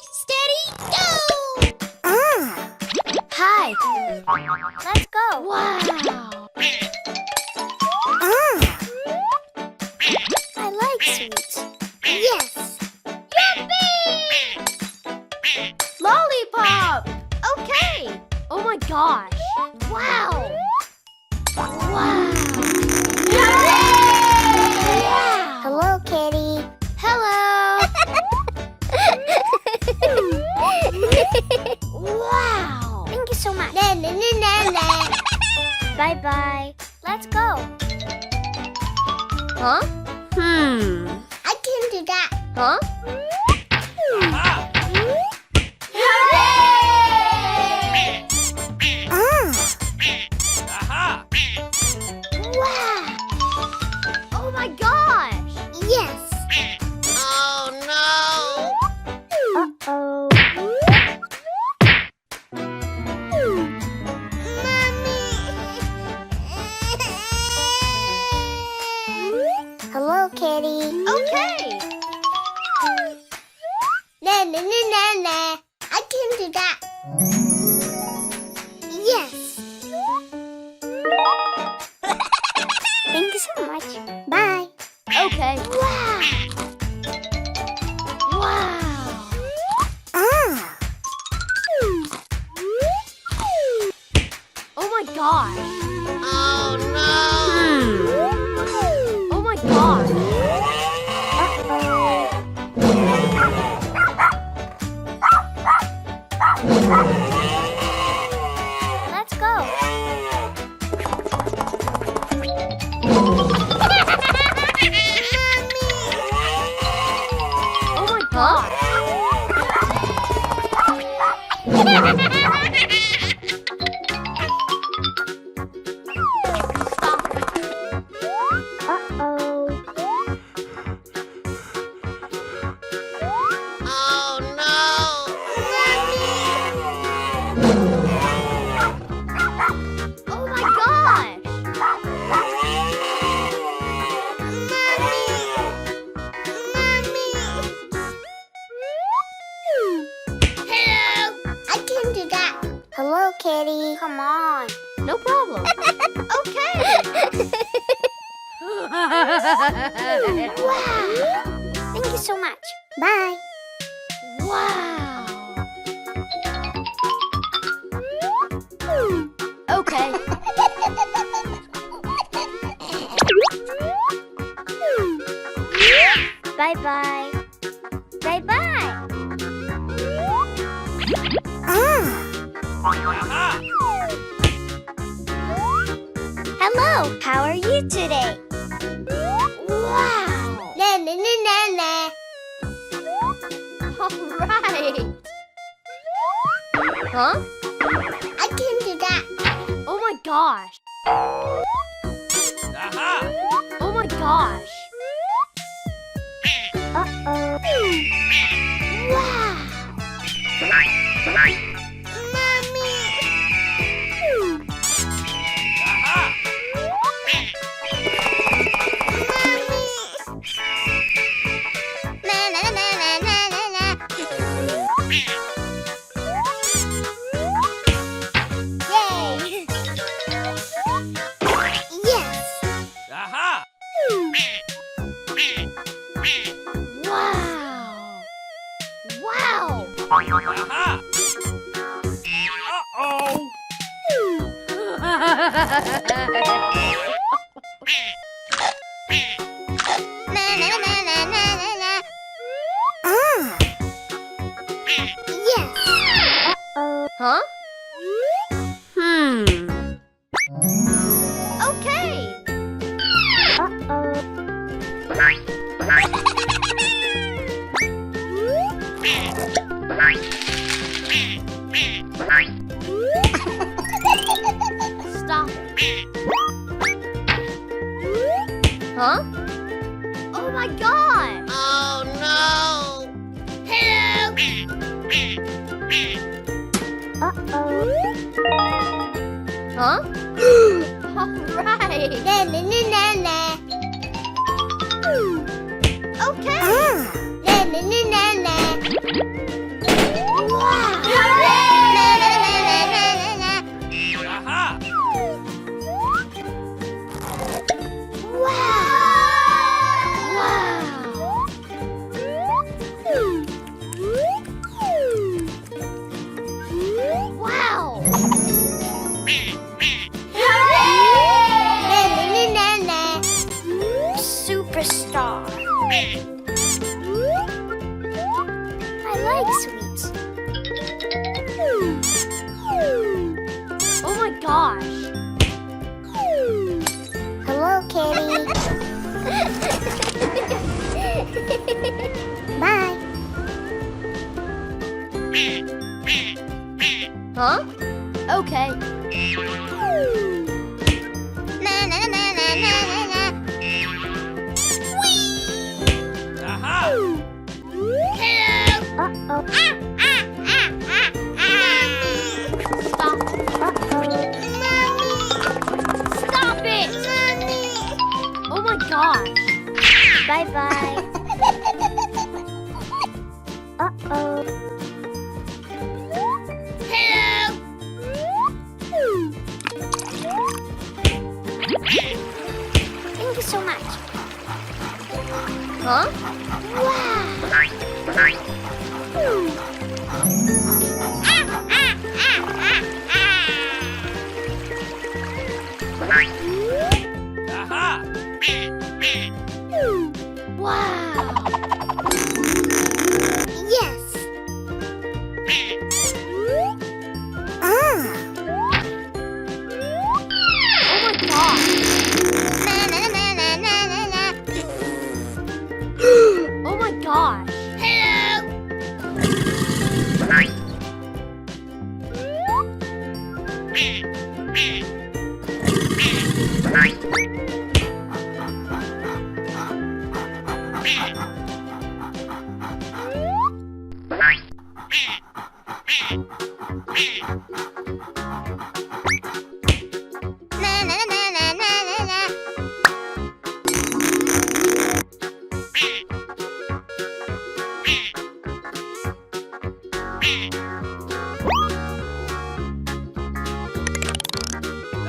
steady, go! Hi. Let's go. Wow! I like sweets. Yes. Yippee! Lollipop! Okay! Oh my gosh! Wow! Wow! Wow! Hello, Kitty. Hello! Wow! Thank you so much. Bye-bye. Let's go. Huh? I can do that. Huh? Wow! Oh my gosh! Yes. Oh no! Uh-oh. Hello, Kitty. Okay! I can do that. Yes. Thank you so much. Bye. Okay. Wow! Wow! Oh my gosh! Oh no! Oh my gosh! Let's go. Oh my gosh! Stop! Uh-oh. Oh no! Oh my gosh! Hello. I can do that. Hello, Kitty. Come on. No problem. Okay. Wow. Thank you so much. Bye. Wow. Okay. Bye-bye. Bye-bye. Hello. How are you today? Wow. All right. Huh? I can do that. Oh my gosh. Oh my gosh. Uh-oh. Wow. Yay! Yes! Wow. Wow. Yes! Uh-oh. Huh? Okay. Uh-oh. Stop. Huh? Oh my god! Oh no! Help! Uh-oh. Huh? Alright! Okay! I like sweets. Oh my gosh. Hello, Kitty. Bye. Huh? Okay. Na na na na na na na. Aha! Uh-oh. Stop. Stop it! Oh my gosh. Bye-bye. Uh-oh. Thank you so much. Huh? Wow. Aha! Wow. Yes. Ah. Oh my gosh. Na na na na na na na. Oh my gosh. Na na na na na na na.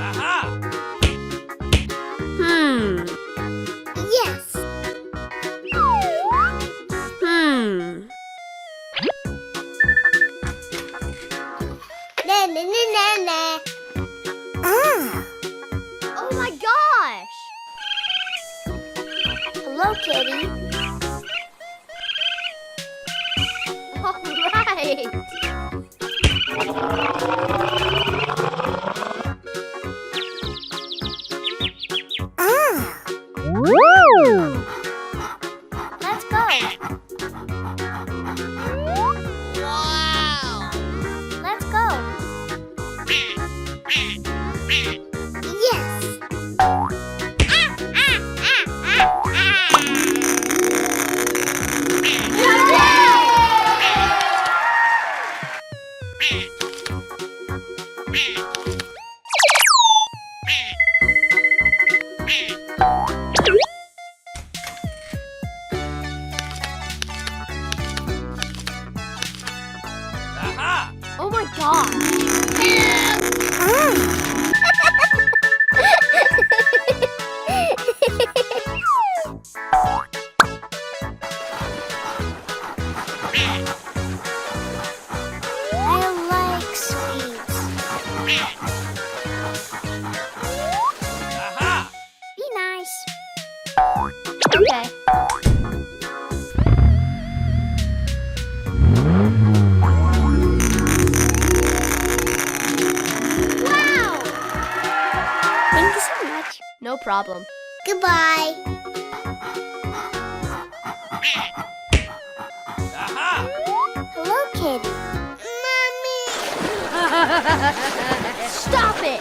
Aha! Yes. Na na na na na. Ah. Oh my gosh. Hello, Kitty. All right. Ah. Let's go. Wow. Let's go. Yes. Aha! Oh my gosh. I like sweets. Aha! Be nice. Okay. Wow. Thank you so much. No problem. Goodbye. Aha! Hello, Kitty. Mommy. Stop it.